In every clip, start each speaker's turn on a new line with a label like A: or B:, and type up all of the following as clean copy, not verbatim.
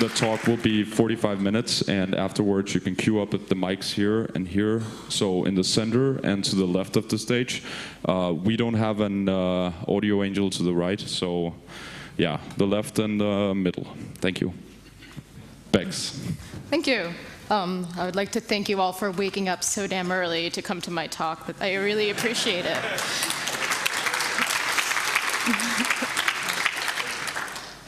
A: the talk will be 45 minutes, and afterwards you can queue up at the mics here and here. So in the center and to the left of the stage. We don't have an audio angel to the right, so yeah, the left and the middle. Thank you. Bex.
B: Thank you. I would like to thank you all for waking up so damn early to come to my talk, but I really appreciate it.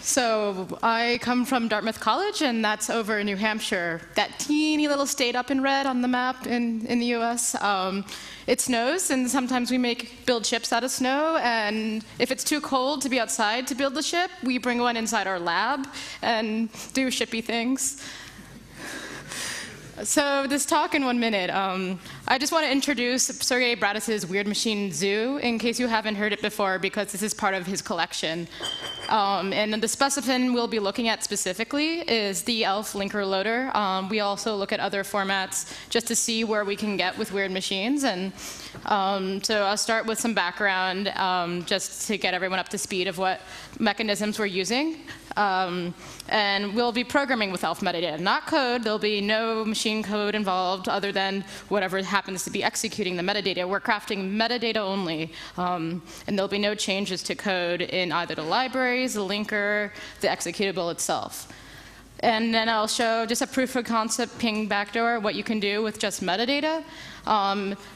B: So I come from Dartmouth College, and that's over in New Hampshire, that teeny little state up in red on the map in the US. It snows, and sometimes we build ships out of snow, and if it's too cold to be outside to build the ship, we bring one inside our lab and do shippy things. So this talk in 1 minute, I just want to introduce Sergey Bradis's Weird Machine Zoo, in case you haven't heard it before, because this is part of his collection. And the specimen we'll be looking at specifically is the ELF linker loader. We also look at other formats just to see where we can get with weird machines. And so I'll start with some background just to get everyone up to speed of what mechanisms we're using. And we'll be programming with ELF metadata, not code. There'll be no machine code involved other than whatever happens to be executing the metadata. We're crafting metadata only, and there'll be no changes to code in either the libraries, the linker, the executable itself. And then I'll show just a proof of concept ping backdoor, what you can do with just metadata.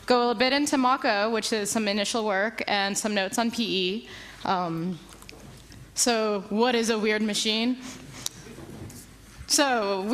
B: Go a bit into Mako, which is some initial work, and some notes on PE. So what is a weird machine? So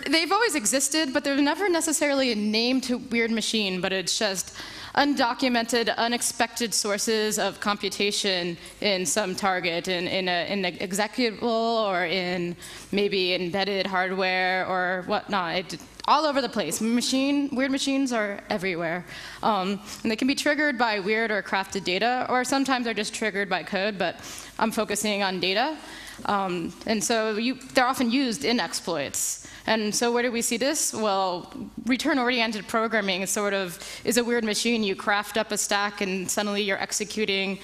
B: they've always existed, but there's never necessarily a name to weird machine, but it's just undocumented, unexpected sources of computation in some target, in an executable, or in maybe embedded hardware or whatnot. All over the place. Weird machines are everywhere. And they can be triggered by weird or crafted data, or sometimes they're just triggered by code, but I'm focusing on data. And so they're often used in exploits. And so where do we see this? Well, return-oriented programming is a weird machine. You craft up a stack, and suddenly you're executing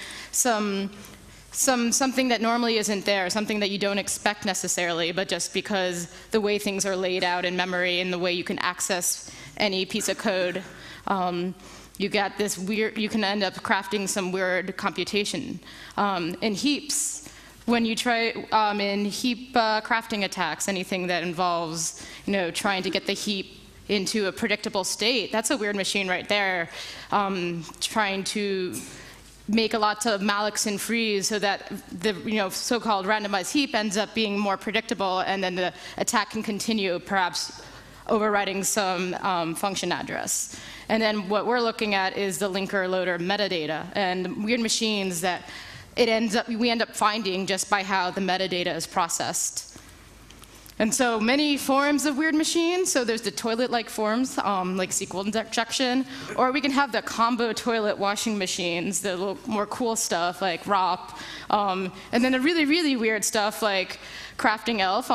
B: something that normally isn't there, something that you don't expect necessarily, but just because the way things are laid out in memory and the way you can access any piece of code, you get this weird, you can end up crafting some weird computation. In heaps, when you try in heap crafting attacks, anything that involves trying to get the heap into a predictable state, that's a weird machine right there, trying to make a lot of mallocs and frees so that the so-called randomized heap ends up being more predictable, and then the attack can continue, perhaps overriding some function address. And then what we're looking at is the linker loader metadata and weird machines that we end up finding just by how the metadata is processed. And so many forms of weird machines. So there's the toilet-like forms, like SQL injection, or we can have the combo toilet washing machines, the little more cool stuff like ROP, and then the really, really weird stuff like crafting ELF.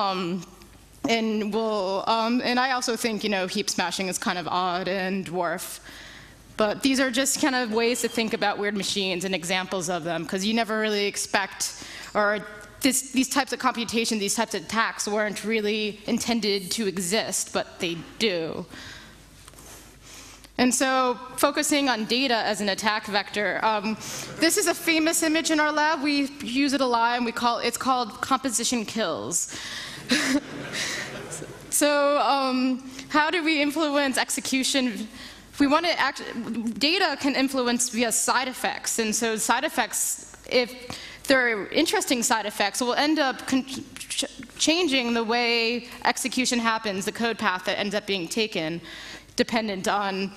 B: And I also think heap smashing is kind of odd and dwarf. But these are just kind of ways to think about weird machines and examples of them, because you never really expect, or these types of computation, these types of attacks weren't really intended to exist, but they do. And so focusing on data as an attack vector, this is a famous image in our lab. We use it a lot, and it's called composition kills. So how do we influence execution? We want to data can influence via side effects, and so side effects, if they're interesting side effects, will end up changing the way execution happens, the code path that ends up being taken, dependent on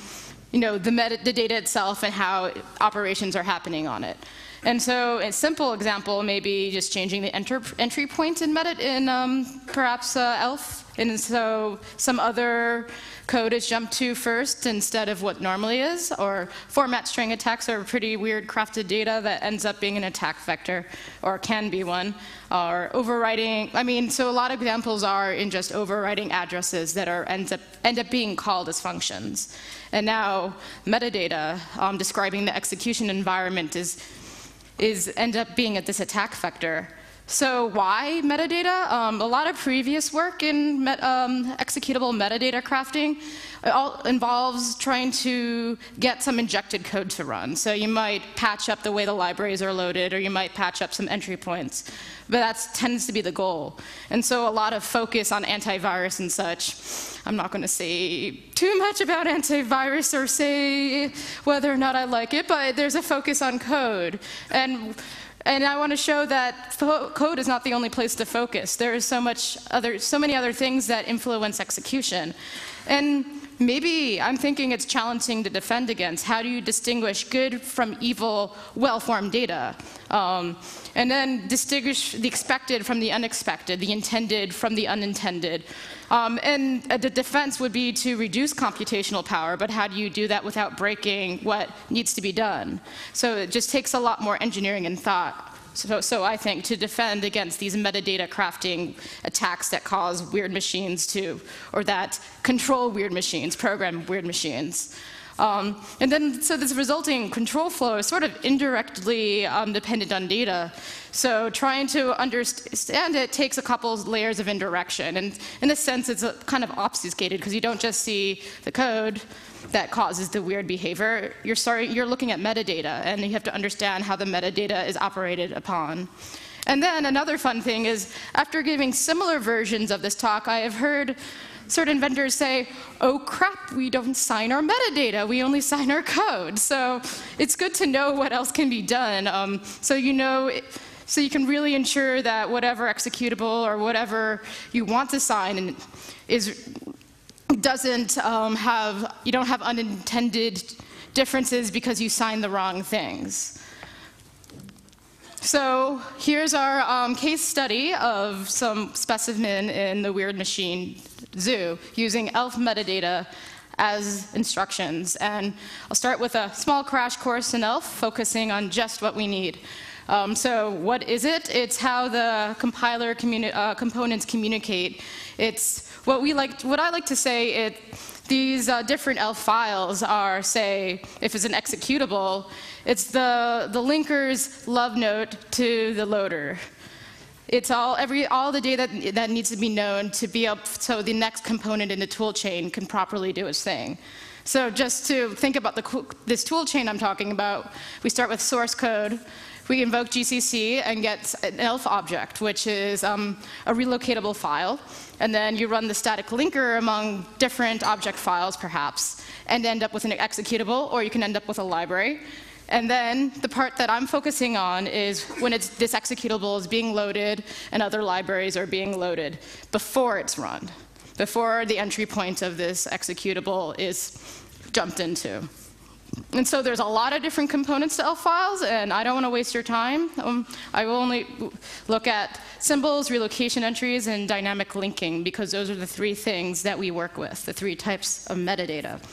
B: the data itself and how operations are happening on it. And so a simple example may be just changing the entry point in perhaps ELF. And so some other code is jumped to first instead of what normally is. Or format string attacks are pretty weird crafted data that ends up being an attack vector, or can be one. Or overwriting, so a lot of examples are in just overwriting addresses that end up being called as functions. And now metadata describing the execution environment end up being this attack vector. So why metadata? A lot of previous work in executable metadata crafting involves trying to get some injected code to run. So you might patch up the way the libraries are loaded, or you might patch up some entry points. But that tends to be the goal. And so a lot of focus on antivirus and such. I'm not going to say too much about antivirus or say whether or not I like it, but there's a focus on code. And I want to show that code is not the only place to focus. There is so many other things that influence execution. And maybe I'm thinking it's challenging to defend against. How do you distinguish good from evil, well-formed data? And then distinguish the expected from the unexpected, the intended from the unintended. And the defense would be to reduce computational power, but how do you do that without breaking what needs to be done? So it just takes a lot more engineering and thought. So I think to defend against these metadata crafting attacks that cause weird machines or that control weird machines, program weird machines. And then, so this resulting control flow is sort of indirectly dependent on data. So trying to understand it takes a couple layers of indirection. And in a sense, it's kind of obfuscated because you don't just see the code that causes the weird behavior. You're looking at metadata, and you have to understand how the metadata is operated upon. And then another fun thing is, after giving similar versions of this talk, I have heard certain vendors say, oh crap, we don't sign our metadata, we only sign our code. So it's good to know what else can be done. So you can really ensure that whatever executable or whatever you want to sign you don't have unintended differences because you signed the wrong things. So here's our case study of some specimen in the weird machine zoo using ELF metadata as instructions. And I'll start with a small crash course in ELF, focusing on just what we need. So what is it? It's how the compiler components communicate. It's what I like to say. These different ELF files are, say, if it's an executable, it's the linker's love note to the loader. It's all the data that needs to be known to be up so the next component in the tool chain can properly do its thing. So just to think about this tool chain I'm talking about, we start with source code. We invoke GCC and get an ELF object, which is a relocatable file. And then you run the static linker among different object files, perhaps, and end up with an executable, or you can end up with a library. And then the part that I'm focusing on is when this executable is being loaded and other libraries are being loaded before it's run, before the entry point of this executable is jumped into. And so there's a lot of different components to ELF files, and I don't want to waste your time. I will only look at symbols, relocation entries, and dynamic linking, because those are the three things that we work with, the three types of metadata.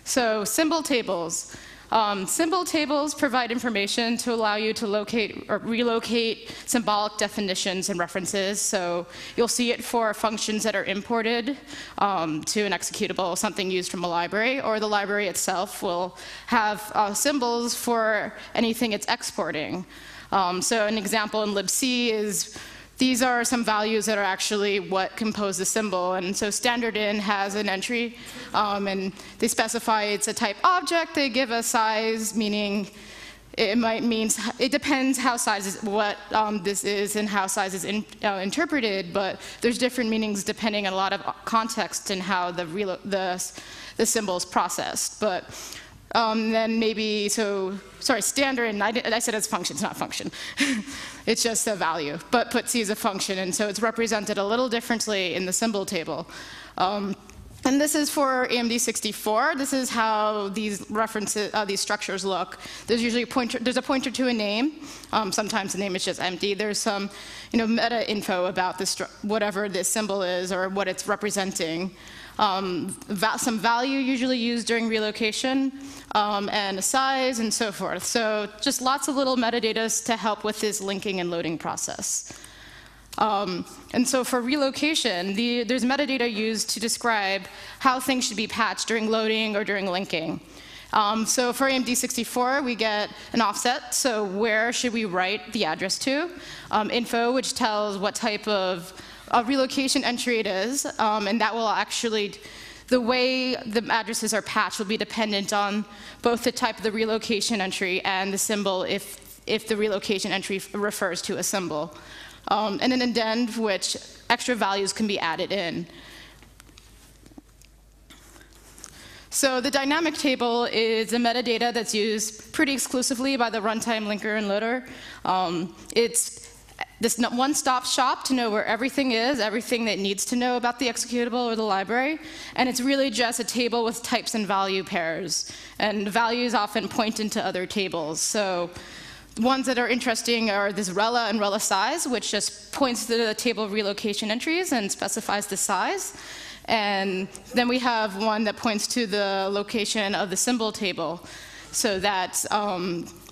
B: So symbol tables. Symbol tables provide information to allow you to locate or relocate symbolic definitions and references. So you'll see it for functions that are imported to an executable, something used from a library, or the library itself will have symbols for anything it's exporting. So an example in libc is these are some values that are actually what compose the symbol. And so standard in has an entry, and they specify it's a type object. They give a size, meaning it depends how size is, what this is and how size is interpreted, but there's different meanings depending on a lot of context in how the symbol is processed. But then maybe, standard, and I said it's function, it's not function. It's just a value, but put C as a function, and so it's represented a little differently in the symbol table. And this is for AMD 64. This is how these references, these structures look. There's usually there's a pointer to a name. Sometimes the name is just empty. There's some, meta info about this, whatever this symbol is or what it's representing. Some value usually used during relocation, and a size, and so forth. So just lots of little metadata to help with this linking and loading process. And so for relocation, there's metadata used to describe how things should be patched during loading or during linking. So for AMD64, we get an offset. So where should we write the address to? Info, which tells what type of relocation entry it is. And that will actually, the way the addresses are patched will be dependent on both the type of the relocation entry and the symbol if the relocation entry refers to a symbol. And an indent, which extra values can be added in. So the dynamic table is a metadata that's used pretty exclusively by the runtime linker and loader. It's this one-stop shop to know where everything is, everything that needs to know about the executable or the library. And it's really just a table with types and value pairs. And values often point into other tables. So ones that are interesting are this rela and rela size, which just points to the table of relocation entries and specifies the size. And then we have one that points to the location of the symbol table, so that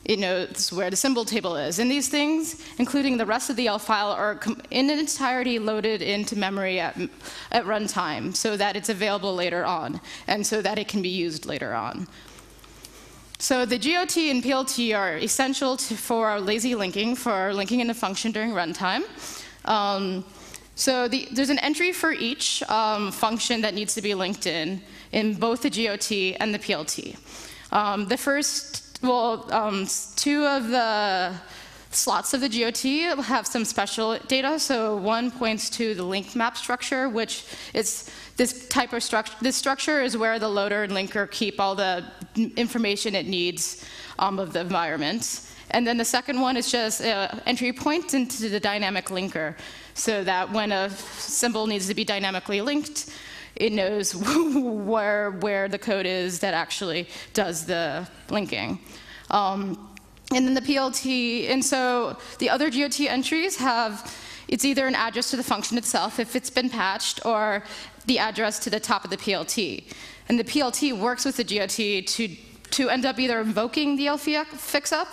B: it knows where the symbol table is. And these things, including the rest of the ELF file, are in entirety loaded into memory at runtime, so that it's available later on, and so that it can be used later on. So the GOT and PLT are essential for our lazy linking, for our linking in the function during runtime. So there's an entry for each function that needs to be linked in both the GOT and the PLT. The first, two of the slots of the GOT have some special data. So one points to the link map structure, which is this type of structure. This structure is where the loader and linker keep all the information it needs of the environment. And then the second one is just an entry point into the dynamic linker, so that when a symbol needs to be dynamically linked, it knows where the code is that actually does the linking. And then the PLT, and so the other GOT entries have, it's either an address to the function itself if it's been patched, or the address to the top of the PLT. And the PLT works with the GOT to end up either invoking the LFI fixup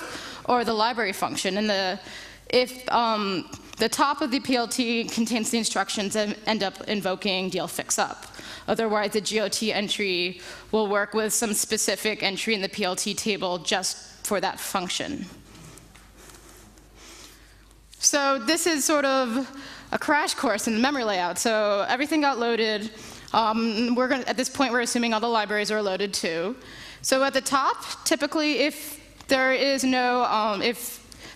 B: or the library function. And if the top of the PLT contains the instructions and end up invoking DL fixup. Otherwise, the GOT entry will work with some specific entry in the PLT table just for that function. So this is sort of a crash course in the memory layout. So everything got loaded. At this point, we're assuming all the libraries are loaded too. So at the top, typically, if there's no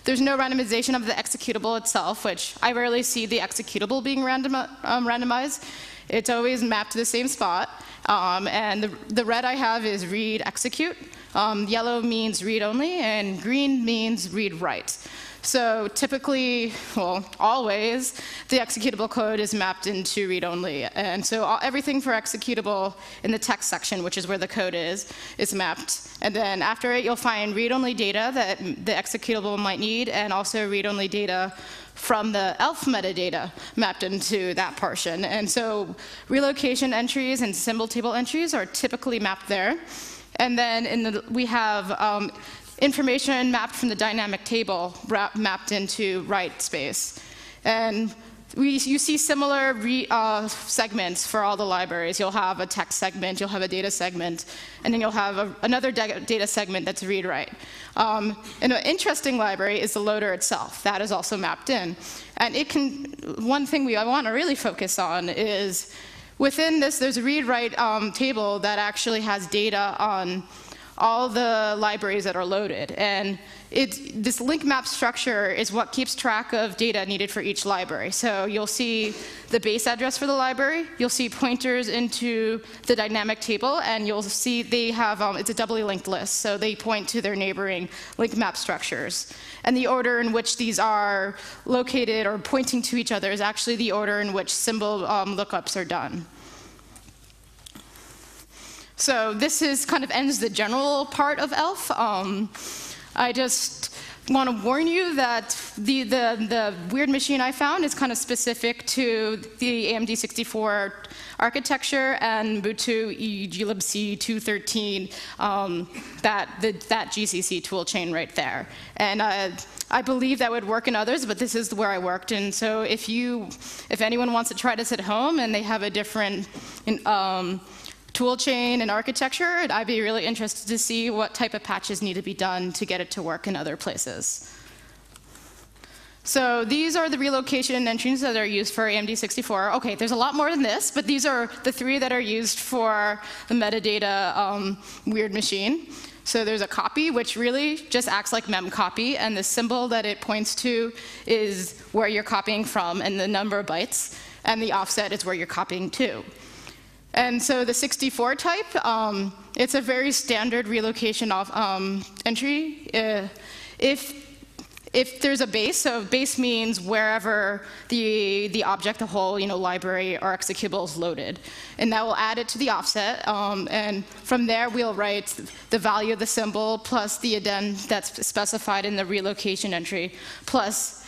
B: randomization of the executable itself, which I rarely see the executable being randomized, it's always mapped to the same spot. And the red I have is read execute. Yellow means read only, and green means read write. So typically, well, always, the executable code is mapped into read-only. And so everything for executable in the text section, which is where the code is mapped. And then after it, you'll find read-only data that the executable might need, and also read-only data from the ELF metadata mapped into that portion. And so relocation entries and symbol table entries are typically mapped there. And then we have information mapped from the dynamic table mapped into write space. And you see similar segments for all the libraries. You'll have a text segment, you'll have a data segment, and then you'll have another data segment that's read-write. And an interesting library is the loader itself. That is also mapped in. And one thing I want to really focus on is within this, there's a read-write table that actually has data on all the libraries that are loaded. And this link map structure is what keeps track of data needed for each library. So you'll see the base address for the library, you'll see pointers into the dynamic table, and you'll see they have, it's a doubly linked list, so they point to their neighboring link map structures. And the order in which these are located or pointing to each other is actually the order in which symbol lookups are done. So this kind of ends the general part of ELF. I just want to warn you that the weird machine I found is kind of specific to the AMD64 architecture and Ubuntu glibc 213, that GCC tool chain right there. And I believe that would work in others, but this is where I worked. And so if anyone wants to try this at home and they have a different tool chain and architecture, and I'd be really interested to see what type of patches need to be done to get it to work in other places. So these are the relocation entries that are used for AMD64. OK, there's a lot more than this, but these are the 3 that are used for the metadata weird machine. So there's a copy, which really just acts like memcopy, and the symbol that it points to is where you're copying from and the number of bytes, and the offset is where you're copying to. And so the 64 type, it's a very standard relocation entry. If there's a base, so base means wherever the object, the whole library or executable is loaded. And that will add it to the offset. And from there, we'll write the value of the symbol plus the addend that's specified in the relocation entry, plus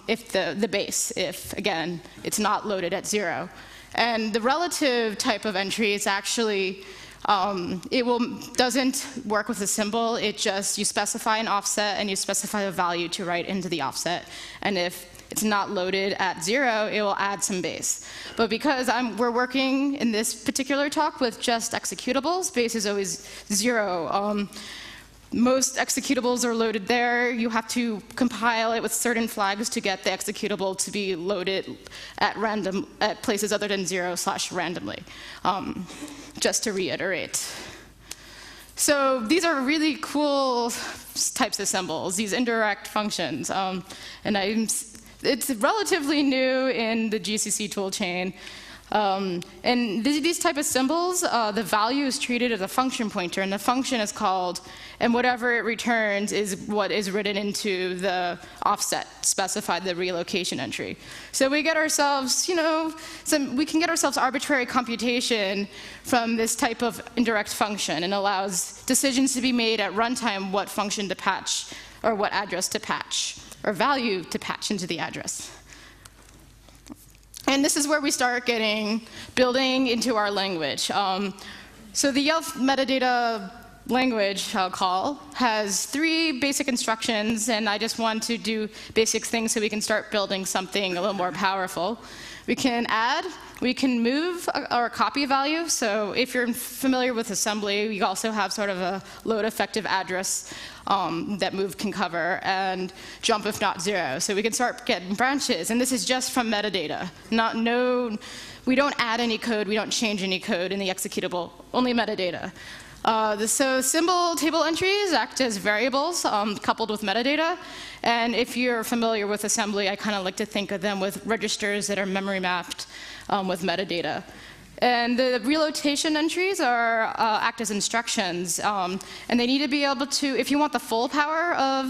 B: if the base, if, again, it's not loaded at 0. And the relative type of entry is actually doesn't work with a symbol. It just, you specify an offset and you specify a value to write into the offset. And if it's not loaded at 0, it will add some base. But because we're working in this particular talk with just executables, base is always 0. Most executables are loaded there. You have to compile it with certain flags to get the executable to be loaded at places other than 0/randomly. Just to reiterate. So these are really cool types of symbols, these indirect functions. And it's relatively new in the GCC toolchain. And these type of symbols, the value is treated as a function pointer, and the function is called, and whatever it returns is what is written into the offset specified, the relocation entry. So we get ourselves, we can get ourselves arbitrary computation from this type of indirect function, and allows decisions to be made at runtime what function to patch, or what address to patch, or value to patch into the address. And this is where we start building into our language. So the Yelp metadata language, I'll call, has 3 basic instructions, and I just want to do basic things so we can start building something a little more powerful. We can add, we can move our copy value. So if you're familiar with assembly, we also have sort of a load effective address that move can cover, and jump if not 0. So we can start getting branches, and this is just from metadata. We don't add any code, we don't change any code in the executable, only metadata. So symbol table entries act as variables coupled with metadata. And if you're familiar with assembly, I kind of like to think of them with registers that are memory mapped with metadata. And the relocation entries act as instructions. And they need to be able to, if you want the full power of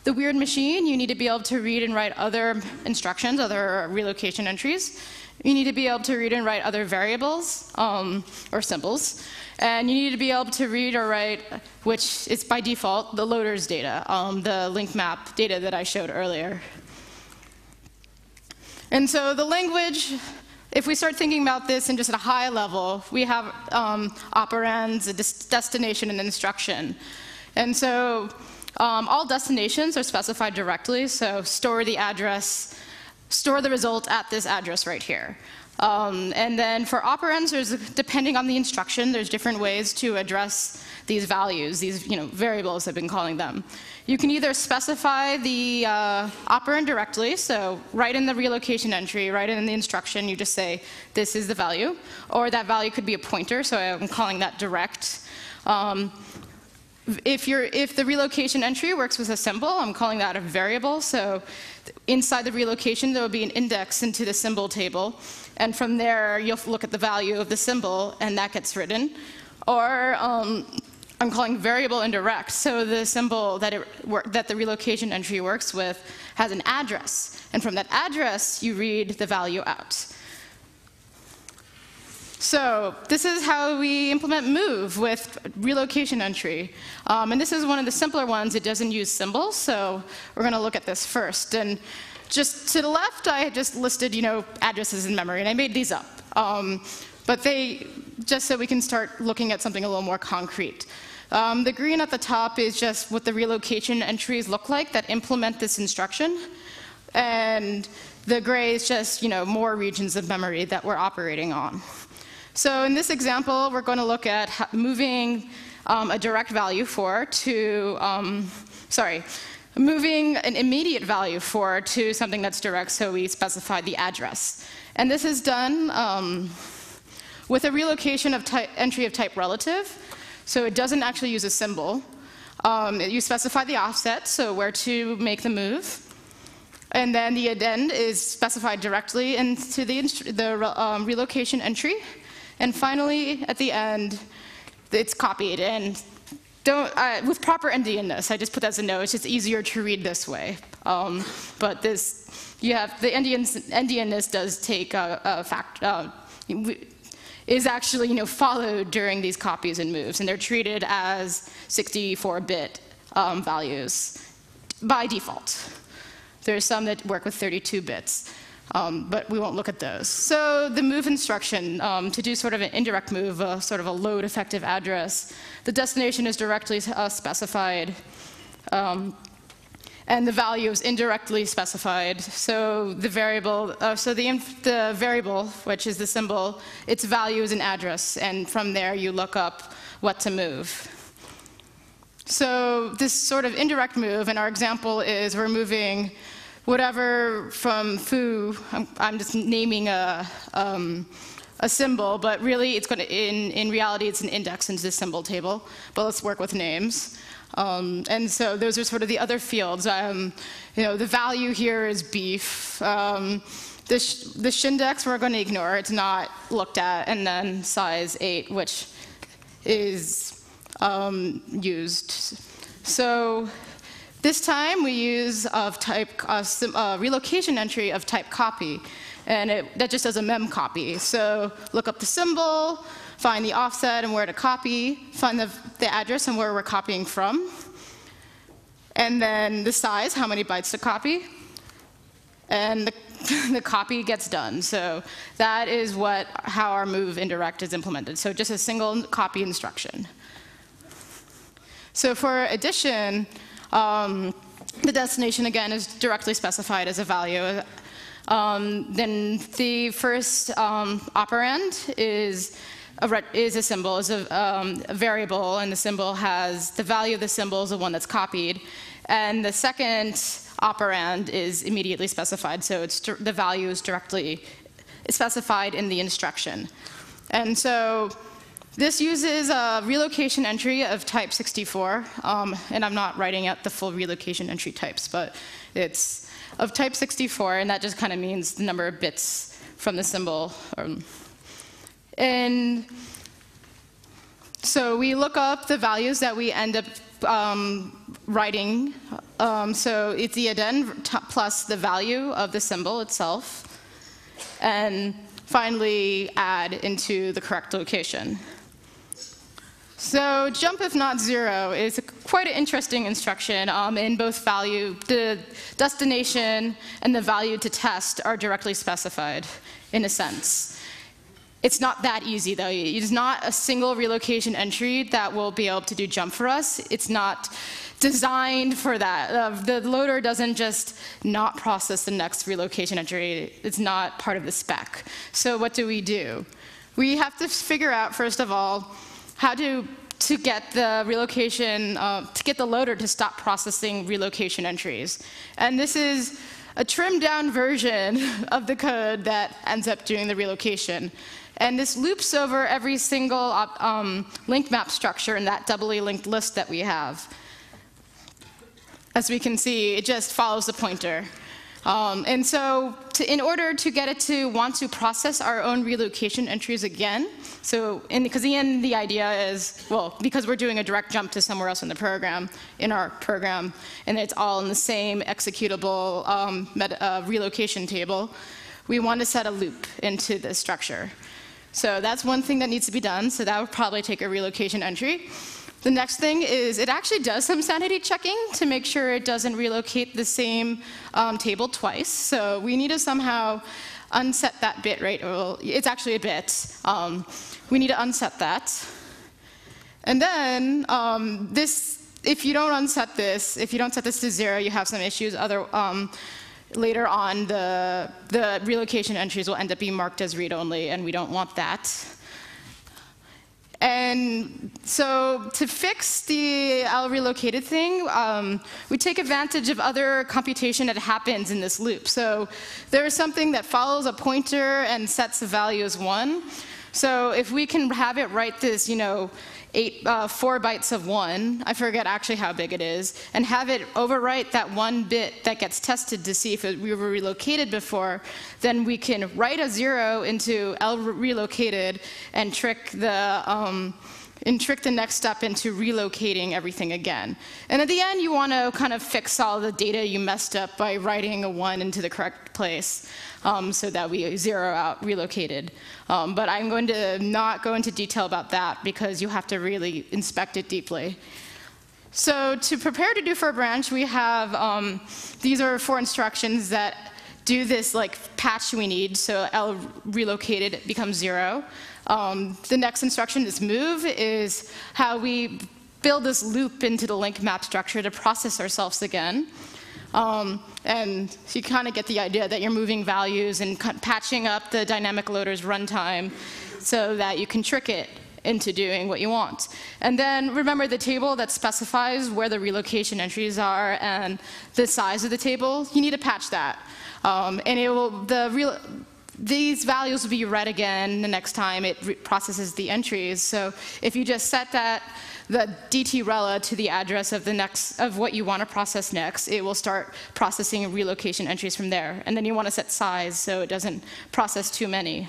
B: the weird machine, you need to be able to read and write other instructions, other relocation entries. You need to be able to read and write other variables or symbols. And you need to be able to read or write, which is by default, the loader's data, the link map data that I showed earlier. And so the language, if we start thinking about this in just at a high level, we have operands, a destination, and instruction. And so all destinations are specified directly. So store the address, store the result at this address right here. And then for operands, depending on the instruction, there's different ways to address these values, these variables I've been calling them. You can either specify the operand directly, so right in the relocation entry, right in the instruction, you just say, this is the value. Or that value could be a pointer, so I'm calling that direct. If the relocation entry works with a symbol, I'm calling that a variable. So inside the relocation, there will be an index into the symbol table. And from there, you'll look at the value of the symbol, and that gets written. Or I'm calling variable indirect. So the symbol that the relocation entry works with has an address. And from that address, you read the value out. So this is how we implement move with relocation entry. And this is one of the simpler ones. It doesn't use symbols. So we're going to look at this first. And just to the left, I just listed addresses in memory, and I made these up. But just so we can start looking at something a little more concrete. The green at the top is just what the relocation entries look like that implement this instruction. And the gray is just more regions of memory that we're operating on. So in this example, we're going to look at moving a direct value 4 to, moving an immediate value 4 to something that's direct, so we specify the address. And this is done with a relocation of entry of type relative. So it doesn't actually use a symbol. You specify the offset, so where to make the move. And then the addend is specified directly into the relocation entry. And finally, at the end, it's copied. And with proper endianness, I just put that as a note. It's just easier to read this way. But this, you have the endianness does take is actually followed during these copies and moves, and they're treated as 64-bit values by default. There's some that work with 32 bits, but we won't look at those. So the move instruction, to do sort of an indirect move, sort of a load effective address, the destination is directly specified, and the value is indirectly specified. So the variable, the variable, which is the symbol, its value is an address, and from there you look up what to move. So this sort of indirect move, and our example is we're moving whatever from foo. I'm just naming a symbol, but really it's going to, in reality, it's an index into the symbol table. But let's work with names. And so those are sort of the other fields. The value here is beef. The shindex we're going to ignore. It's not looked at. And then size 8, which is used. So this time we use relocation entry of type copy. And that just does a mem copy. So look up the symbol, find the offset and where to copy, find the address and where we're copying from, and then the size, how many bytes to copy, and the copy gets done. So that is how our move indirect is implemented. So just a single copy instruction. So for addition, the destination, again, is directly specified as a value. Then the first operand is a symbol, is a variable, and the symbol has the value of the symbol is the one that's copied. And the second operand is immediately specified, so the value is directly specified in the instruction. And so this uses a relocation entry of type 64, and I'm not writing out the full relocation entry types, but it's of type 64, and that just kind of means the number of bits from the symbol. And so we look up the values that we end up writing. So it's the addend plus the value of the symbol itself, and finally add into the correct location. So jump if not 0 is quite an interesting instruction. In both value, the destination and the value to test are directly specified in a sense. It's not that easy though. It's not a single relocation entry that will be able to do jump for us. It's not designed for that. The loader doesn't just not process the next relocation entry. It's not part of the spec. So what do? We have to figure out, first of all, how to get the relocation, to get the loader to stop processing relocation entries. And this is a trimmed down version of the code that ends up doing the relocation. And this loops over every single linked map structure in that doubly linked list that we have. As we can see, it just follows the pointer. And so in order to get it to want to process our own relocation entries again, because in the idea is, well, because we're doing a direct jump to somewhere else in the program, in our program, and it's all in the same executable relocation table, we want to set a loop into this structure. So that's one thing that needs to be done. So that would probably take a relocation entry. The next thing is it actually does some sanity checking to make sure it doesn't relocate the same table twice. So we need to somehow unset that bit, right? Well, it's actually a bit. We need to unset that. And then if you don't unset this, if you don't set this to 0, you have some issues. Later on, the relocation entries will end up being marked as read-only, and we don't want that. And so to fix the L relocated thing, we take advantage of other computation that happens in this loop. So there's something that follows a pointer and sets the value as 1. So if we can have it write this, 4 bytes of 1, I forget actually how big it is, and have it overwrite that 1 bit that gets tested to see if we were relocated before, then we can write a 0 into L relocated and trick the next step into relocating everything again. And at the end, you want to kind of fix all the data you messed up by writing a 1 into the correct place so that we zero out relocated. But I'm going to not go into detail about that because you have to really inspect it deeply. So to prepare to do for a branch, we have, these are 4 instructions that do this patch we need, so L relocated becomes 0. The next instruction, this move, is how we build this loop into the link map structure to process ourselves again. And so you kind of get the idea that you're moving values and patching up the dynamic loader's runtime so that you can trick it into doing what you want. And then remember the table that specifies where the relocation entries are and the size of the table, you need to patch that. And it will, these values will be read again the next time it processes the entries. So if you just set the DT-rela to the address of what you want to process next, it will start processing relocation entries from there. And then you want to set size so it doesn't process too many.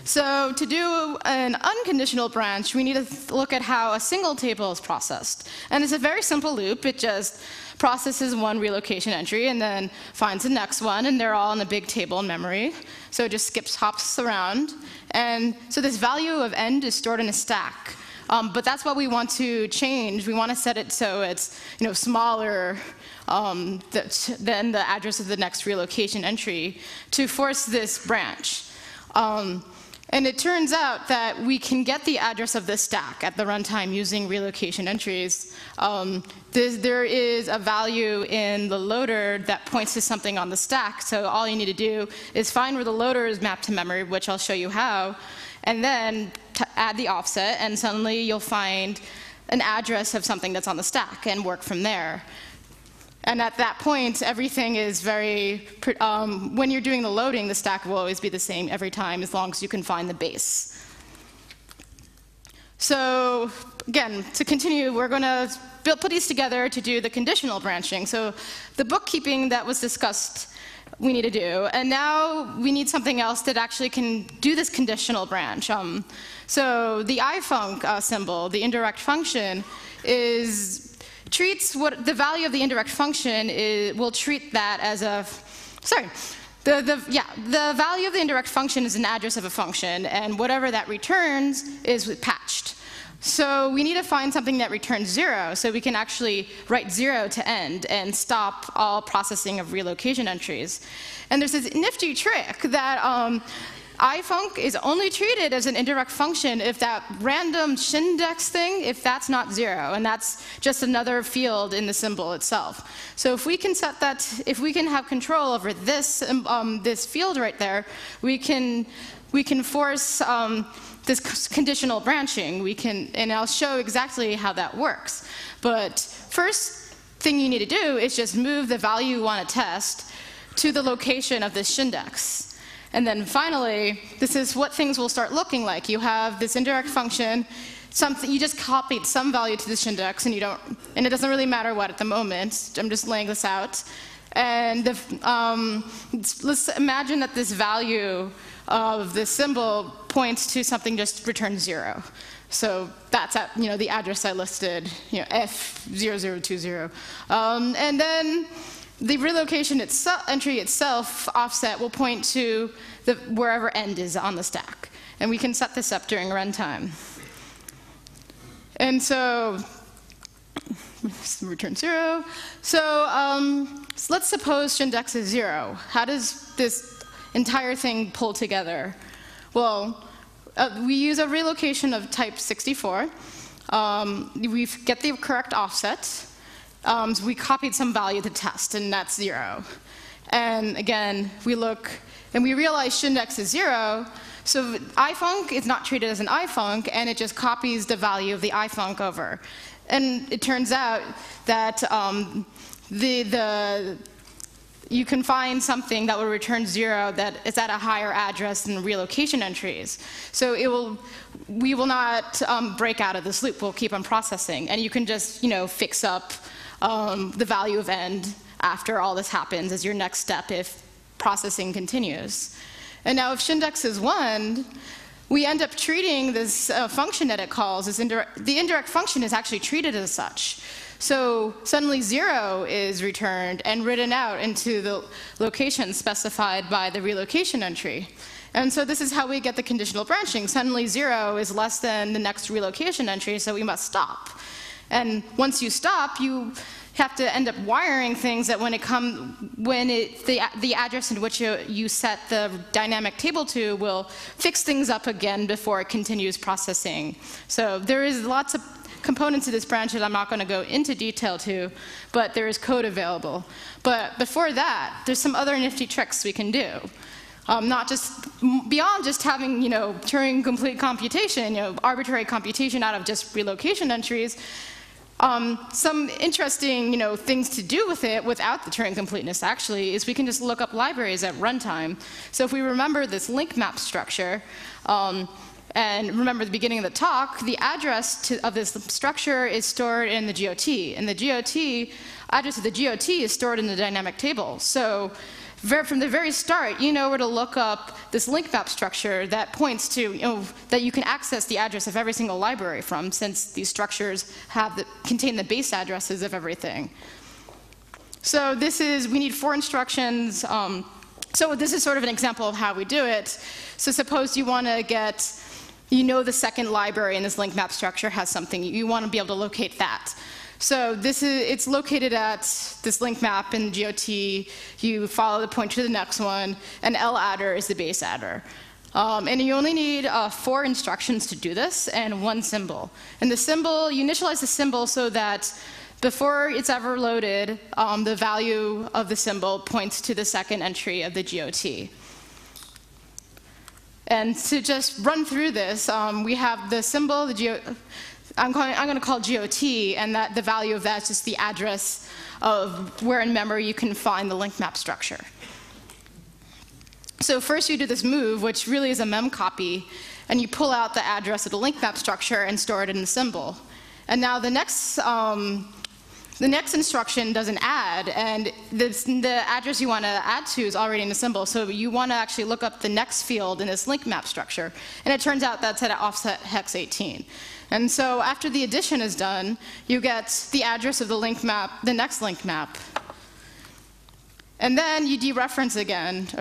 B: So to do an unconditional branch, we need to look at how a single table is processed. And it's a very simple loop. It just processes 1 relocation entry and then finds the next one, and they're all in the big table in memory. So it just hops around. And so this value of end is stored in a stack. But that's what we want to change. We want to set it so it's smaller than the address of the next relocation entry to force this branch. And it turns out that we can get the address of the stack at the runtime using relocation entries. There is a value in the loader that points to something on the stack. So all you need to do is find where the loader is mapped to memory, which I'll show you how, and then add the offset, and suddenly you'll find an address of something that's on the stack and work from there. And at that point, everything is very, when you're doing the loading, the stack will always be the same every time as long as you can find the base. So again, to continue, we're going to put these together to do the conditional branching. So the bookkeeping that was discussed, we need to do. And now we need something else that actually can do this conditional branch. So the ifunc symbol, the indirect function, treats what the value of the indirect function is, will treat that as a, the value of the indirect function is an address of a function, and whatever that returns is patched. So we need to find something that returns 0, so we can actually write 0 to end and stop all processing of relocation entries. And there's this nifty trick that ifunc is only treated as an indirect function if that random shindex thing, if that's not 0, and that's just another field in the symbol itself. So if we can set that, if we can have control over this this field right there, we can force this conditional branching. And I'll show exactly how that works. But first thing you need to do is just move the value you want to test to the location of this shindex. And then finally, this is what things will start looking like. You have this indirect function, you just copied some value to this index, and it doesn't really matter what at the moment. I'm just laying this out. And let's imagine that this value of this symbol points to something just returned 0. So that's at the address I listed, F0020. And then the relocation entry itself, offset, will point to wherever end is on the stack. And we can set this up during runtime. And so, return 0. So let's suppose shindex is 0. How does this entire thing pull together? Well, we use a relocation of type 64. We get the correct offset. So we copied some value to test, and that's 0. And again, we look And we realize shindex is 0, so ifunc is not treated as an ifunc, and it just copies the value of the ifunc over. And it turns out that you can find something that will return 0 that is at a higher address than relocation entries. So we will not break out of this loop. We'll keep on processing. And you can just fix up the value of end after all this happens as your next step if processing continues. And now if shindex is 1, we end up treating this function that it calls, the indirect function is actually treated as such. So suddenly 0 is returned and written out into the location specified by the relocation entry. And so this is how we get the conditional branching. Suddenly 0 is less than the next relocation entry, so we must stop. And once you stop, you have to end up wiring things that the address in which you set the dynamic table to will fix things up again before it continues processing. So there is lots of components of this branch that I'm not going to go into detail to, but there is code available. But before that, there's some other nifty tricks we can do. Not just beyond just having Turing complete computation, arbitrary computation out of just relocation entries. Some interesting things to do with it without the Turing completeness actually is we can just look up libraries at runtime. So if we remember this link map structure, and remember the beginning of the talk, the address of this structure is stored in the GOT. And the GOT, address of the GOT is stored in the dynamic table. So from the very start, you know where to look up this link map structure that points to, that you can access the address of every single library from, since these structures contain the base addresses of everything. So we need 4 instructions. So this is sort of an example of how we do it. So suppose you want to get, the second library in this link map structure has something. You want to be able to locate that. So it's located at this link map in GOT. You follow the pointer to the next one, and ladder is the base adder. And you only need 4 instructions to do this, and 1 symbol. And the symbol, you initialize the symbol so that before it's ever loaded, the value of the symbol points to the second entry of the GOT. And to just run through this, we have the symbol, I'm going to call GOT, and that the value of that is just the address of where in memory you can find the link map structure. So first you do this move, which really is a mem copy, and you pull out the address of the link map structure and store it in the symbol. And now the next instruction does an add, and the address you want to add to is already in the symbol, so you want to actually look up the next field in this link map structure. And it turns out that's at offset hex 18. And so after the addition is done, you get the address of the link map, the next link map. And then you dereference again, you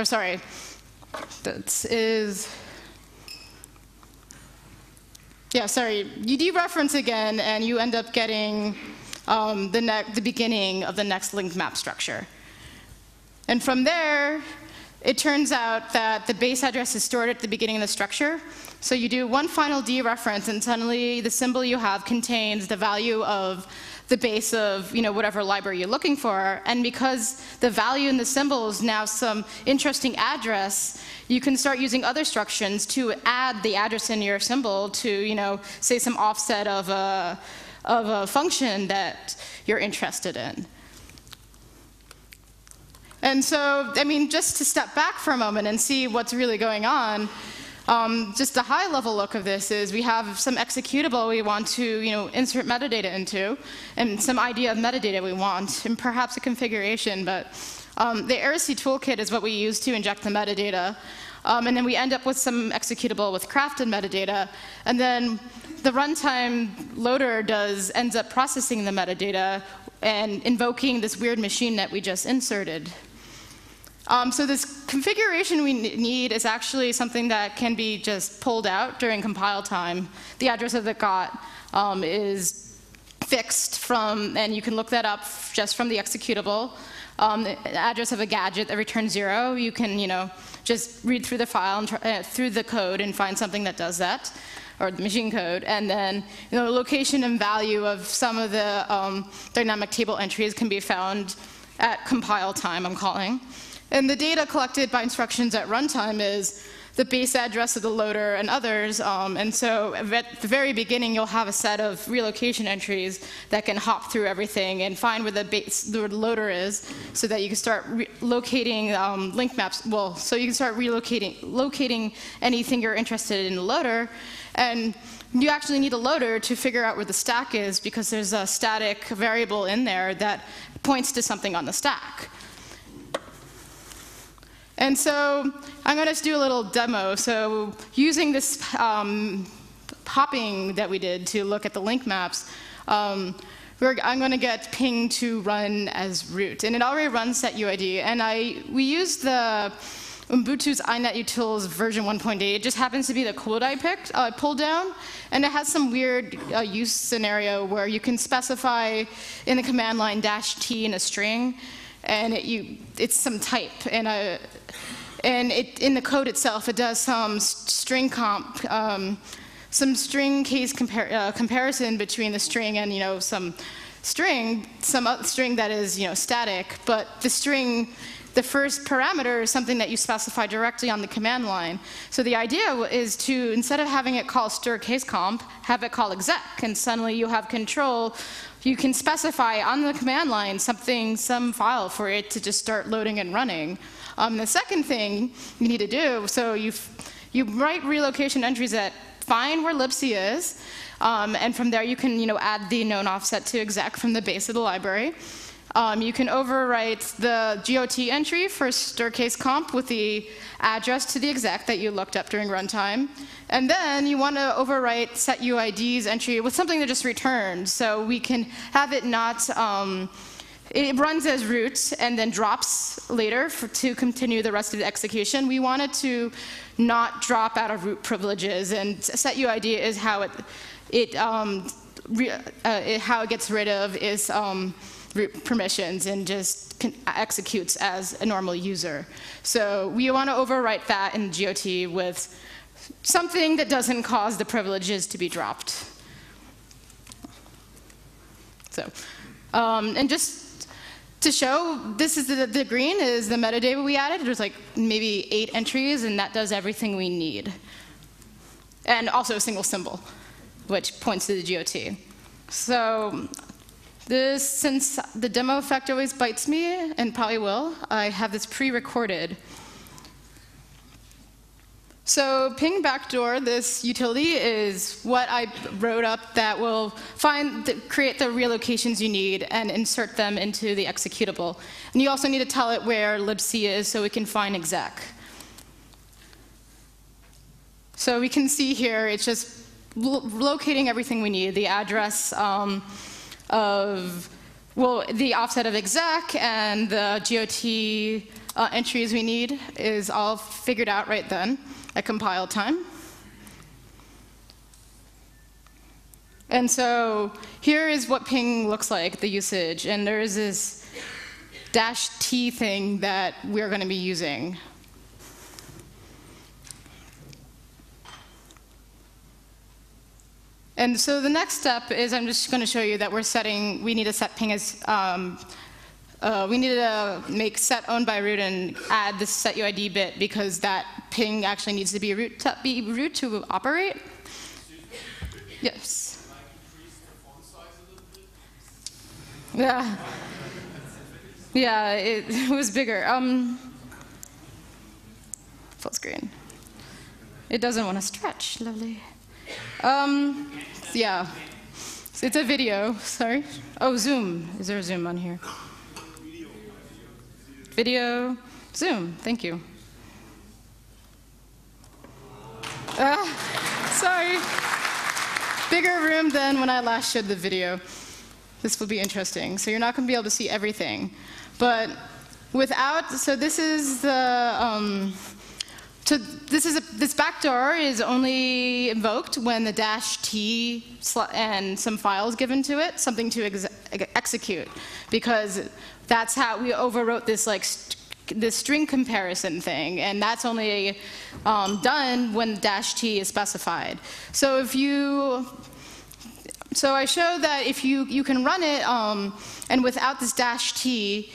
B: dereference again, and you end up getting the beginning of the next link map structure. And from there, it turns out that the base address is stored at the beginning of the structure. So you do one final dereference, and suddenly the symbol you have contains the value of the base of whatever library you're looking for. And because the value in the symbol is now some interesting address, you can start using other instructions to add the address in your symbol to say some offset of a function that you're interested in. And so, just to step back for a moment and see what's really going on, just a high-level look of this is we have some executable we want to insert metadata into, and some idea of metadata we want, and perhaps a configuration. But the heresy toolkit is what we use to inject the metadata. And then we end up with some executable with crafted metadata. And then the runtime loader ends up processing the metadata and invoking this weird machine that we just inserted. So this configuration we need is actually something that can be just pulled out during compile time. The address of the GOT is fixed from, and you can look that up just from the executable. The address of a gadget that returns 0, you can just read through the file and through the code and find something that does that, or the machine code. And then the location and value of some of the dynamic table entries can be found at compile time, I'm calling. And the data collected by instructions at runtime is the base address of the loader and others. And so at the very beginning, you'll have a set of relocation entries that can hop through everything and find where the loader is so that you can start locating link maps. Well, so you can start locating anything you're interested in the loader. And you actually need a loader to figure out where the stack is because there's a static variable in there that points to something on the stack. And so I'm going to do a little demo. So using this hopping that we did to look at the link maps, I'm going to get ping to run as root. And it already runs setuid. And we used the Ubuntu's inetutils version 1.8. It just happens to be the code I pulled down. And it has some weird use scenario where you can specify in the command line -t in a string. And it's some type. And in the code itself, it does some string case comparison between the string and some string that is static. But the first parameter is something that you specify directly on the command line. So the idea is to, instead of having it call stir case comp, have it call exec, and suddenly you have control. You can specify on the command line some file for it to just start loading and running. The second thing you need to do, so you write relocation entries that find where libc is, and from there you can add the known offset to exec from the base of the library. You can overwrite the GOT entry for stir case comp with the address to the exec that you looked up during runtime. And then you want to overwrite setuid's entry with something that just returns. So we can have it not, it runs as root and then drops later to continue the rest of the execution. We want it to not drop out of root privileges. And setuid is how it gets rid of its root permissions and just executes as a normal user. So we want to overwrite that in GOT with something that doesn't cause the privileges to be dropped. So, and just to show, this is the green is the metadata we added. There's like maybe 8 entries, and that does everything we need. And also a single symbol, which points to the GOT. So since the demo effect always bites me, and probably will, I have this pre-recorded. So ping backdoor, this utility, is what I wrote up that will create the relocations you need and insert them into the executable. And you also need to tell it where libc is so we can find exec. So we can see here, it's just locating everything we need, the address the offset of exec and the GOT entries we need is all figured out right then at compile time. And so here is what ping looks like, the usage. And there is this -t thing that we're going to be using. And so the next step is I'm just going to show you that we need to set ping as, we need to make set owned by root and add this setuid bit because that ping actually needs to be root to operate. Yes. Yeah. Yeah, it was bigger. Full screen. It doesn't want to stretch. Lovely. Yeah. It's a video. Sorry. Oh, Zoom. Is there a Zoom on here? Video. Zoom. Thank you. Sorry. Bigger room than when I last showed the video. This will be interesting. So you're not going to be able to see everything. But without, so this is the, this backdoor is only invoked when the -t and some files given to it, something to execute, because that's how we overwrote this this string comparison thing, and that's only done when -t is specified. So if you, so I showed that if you can run it, and without this -t,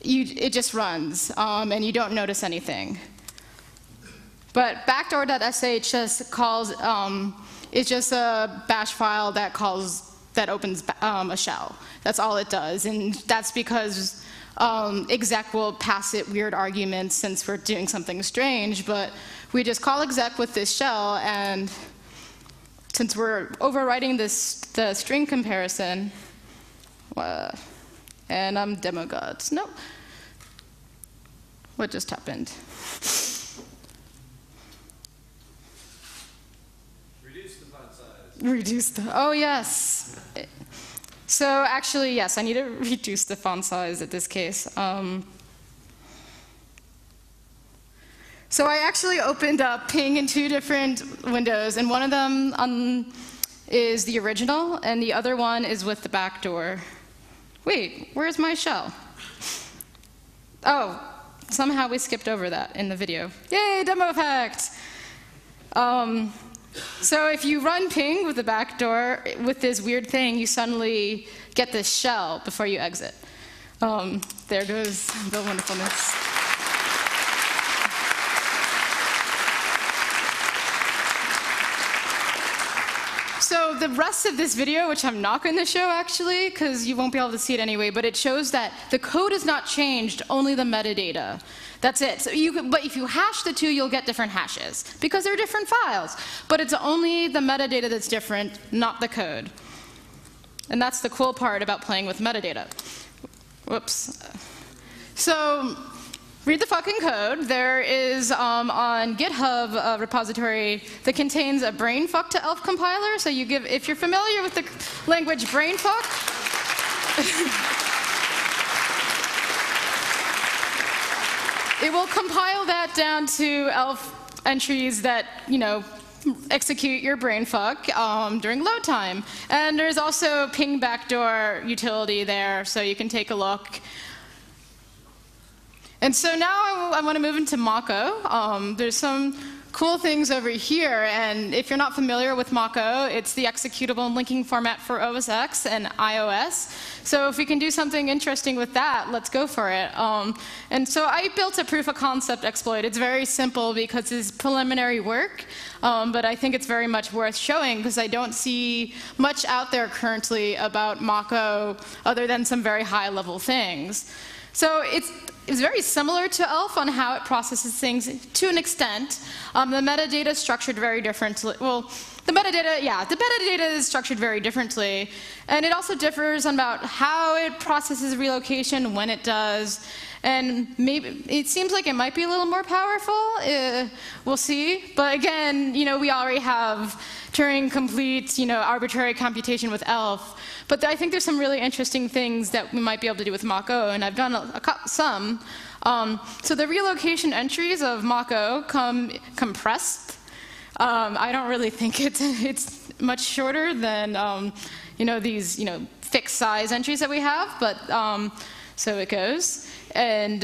B: it just runs, and you don't notice anything. But backdoor.sh just calls, it's just a bash file that opens a shell. That's all it does, and that's because exec will pass it weird arguments since we're doing something strange, but we just call exec with this shell, and since we're overwriting the string comparison, and I'm demo gods. No. What just happened?
C: Reduce the font size.
B: Reduce the, oh yes. So actually, yes, I need to reduce the font size in this case. So I actually opened up Ping in 2 different windows, and one of them is the original, and the other one is with the backdoor. Wait, where's my shell? Oh, somehow we skipped over that in the video. Yay, demo effect! So if you run ping with the backdoor, with this weird thing, you suddenly get this shell before you exit. There goes the wonderfulness. So the rest of this video, which I'm not going to show actually, because you won't be able to see it anyway, but it shows that the code is not changed, only the metadata. That's it. So but if you hash the two, you'll get different hashes, because they're different files. But it's only the metadata that's different, not the code. And that's the cool part about playing with metadata. Whoops. So read the fucking code. There is on GitHub a repository that contains a brainfuck to ELF compiler. So you give, if you're familiar with the language brainfuck, it will compile that down to ELF entries that, execute your brainfuck during load time. And there's also ping backdoor utility there, so you can take a look. And so now I want to move into Mako. There's some cool things over here, and if you're not familiar with Mako, it's the executable and linking format for OS X and iOS. So if we can do something interesting with that, let's go for it. And so I built a proof of concept exploit. It's very simple because it's preliminary work, but I think it's very much worth showing because I don't see much out there currently about Mako other than some very high-level things. So it's very similar to ELF on how it processes things to an extent. The metadata is structured very differently. Well, the metadata is structured very differently. And it also differs about how it processes relocation, when it does. And maybe it seems like it might be a little more powerful. We'll see. But again, we already have Turing complete, arbitrary computation with ELF. But I think there's some really interesting things that we might be able to do with Mako, and I've done some. So the relocation entries of Mako come compressed. I don't really think it's much shorter than these fixed size entries that we have, but so it goes. And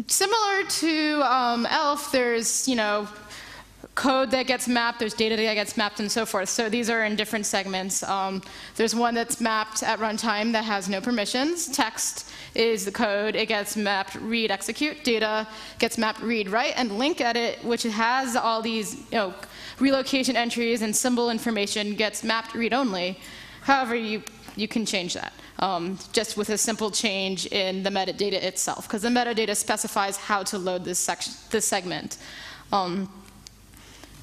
B: similar to ELF, there's code that gets mapped, there's data that gets mapped, and so forth. So these are in different segments. There's one that's mapped at runtime that has no permissions. Text is the code. It gets mapped read, execute. Data gets mapped read, write, and link edit, which has all these relocation entries and symbol information gets mapped read only. However, you can change that just with a simple change in the metadata itself, because the metadata specifies how to load this segment.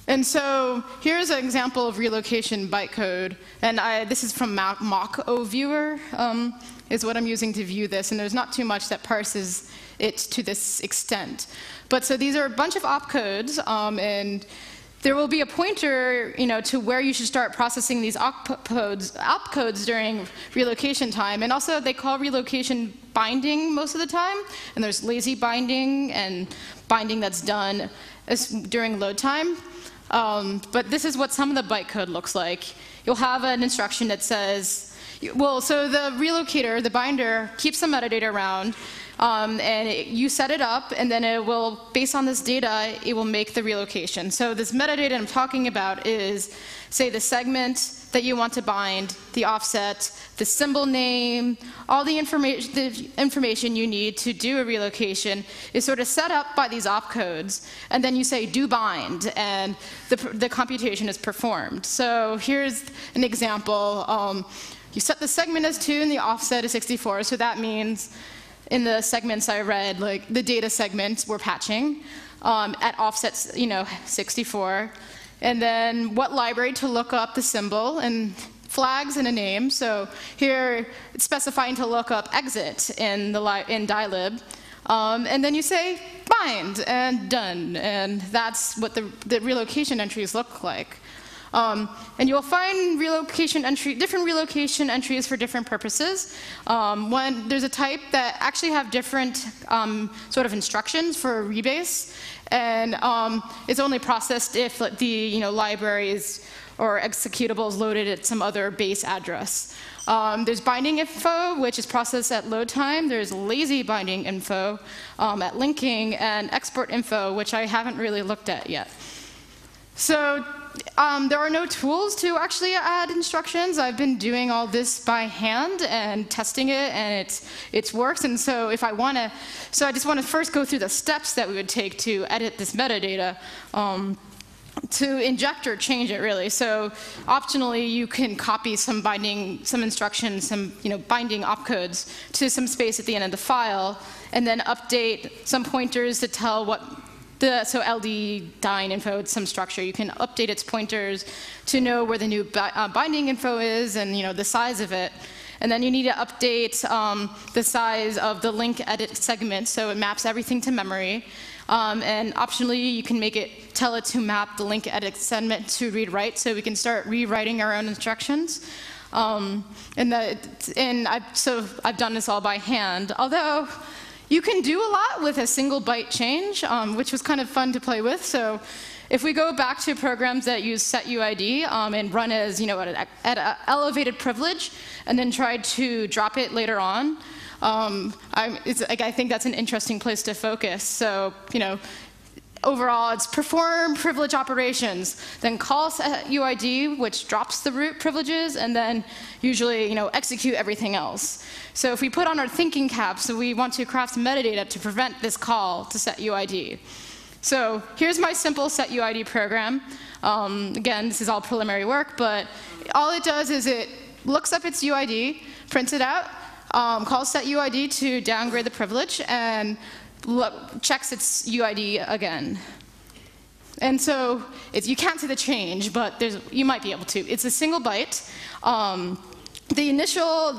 B: And so here's an example of relocation bytecode. And this is from Mako viewer, is what I'm using to view this. And there's not too much that parses it to this extent. But so these are a bunch of opcodes. And there will be a pointer to where you should start processing these opcodes during relocation time. And also, they call relocation binding most of the time. And there's lazy binding and binding that's done during load time. But this is what some of the bytecode looks like. You'll have an instruction that says, so the relocator, the binder, keeps the metadata around, and you set it up, and then it will, based on this data, it will make the relocation. So this metadata I'm talking about is, say, the segment that you want to bind, the offset, the symbol name, all the information you need to do a relocation is sort of set up by these opcodes, and then you say do bind, and the computation is performed. So here's an example. You set the segment as 2 and the offset as 64, so that means in the segments I read, like the data segments we're patching at offsets, 64. And then what library to look up the symbol, and flags and a name. So here it's specifying to look up exit in dilib. And then you say bind and done. And that's what the relocation entries look like. And you'll find different relocation entries for different purposes. There's a type that actually have different sort of instructions for rebase, and it's only processed if the libraries or executables loaded at some other base address. There's binding info, which is processed at load time. There's lazy binding info at linking, and export info, which I haven't really looked at yet. So there are no tools to actually add instructions. I've been doing all this by hand and testing it, and it works. And so if I want to, I just want to first go through the steps that we would take to edit this metadata, to inject or change it, really. So optionally, you can copy some instructions, some binding opcodes to some space at the end of the file, and then update some pointers to tell what. So LD dyne info, it's some structure. You can update its pointers to know where the new binding info is and the size of it. And then you need to update the size of the link edit segment so it maps everything to memory. And optionally, you can tell it to map the link edit segment to read-write, so we can start rewriting our own instructions. I've done this all by hand, although you can do a lot with a single byte change, which was kind of fun to play with. So if we go back to programs that use setuid and run as at an elevated privilege, and then try to drop it later on, I think that's an interesting place to focus. So overall, it's perform privilege operations, then call setuid, which drops the root privileges, and then usually execute everything else. So if we put on our thinking caps, so we want to craft metadata to prevent this call to setuid. So here's my simple setuid program. Again, this is all preliminary work, but all it does is it looks up its UID, prints it out, calls setuid to downgrade the privilege, and checks its UID again. And so you can't see the change, but you might be able to. It's a single byte.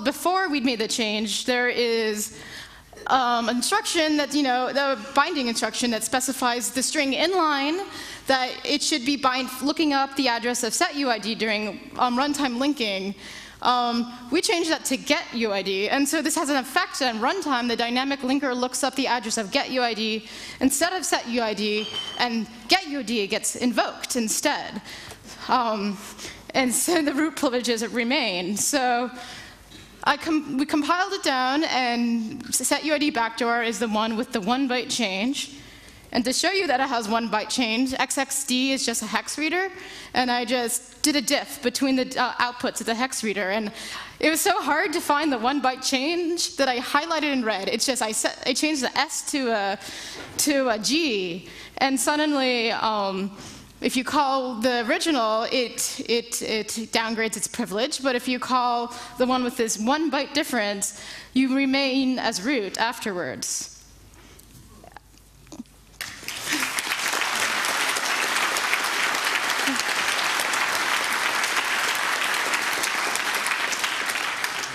B: Before we'd made the change, there is instruction that, the binding instruction that specifies the string inline that it should be looking up the address of setuid during runtime linking. We changed that to get UID, and so this has an effect on runtime. The dynamic linker looks up the address of get UID instead of set UID, and get UID gets invoked instead. And so the root privileges remain. So we compiled it down, and setuid backdoor is the one with the 1 byte change. And to show you that it has 1 byte change, XXD is just a hex reader, and I just did a diff between the outputs of the hex reader, and it was so hard to find the 1 byte change that I highlighted in red. It's just I changed the S to a G, and suddenly, if you call the original, it downgrades its privilege, but if you call the one with this 1 byte difference, you remain as root afterwards.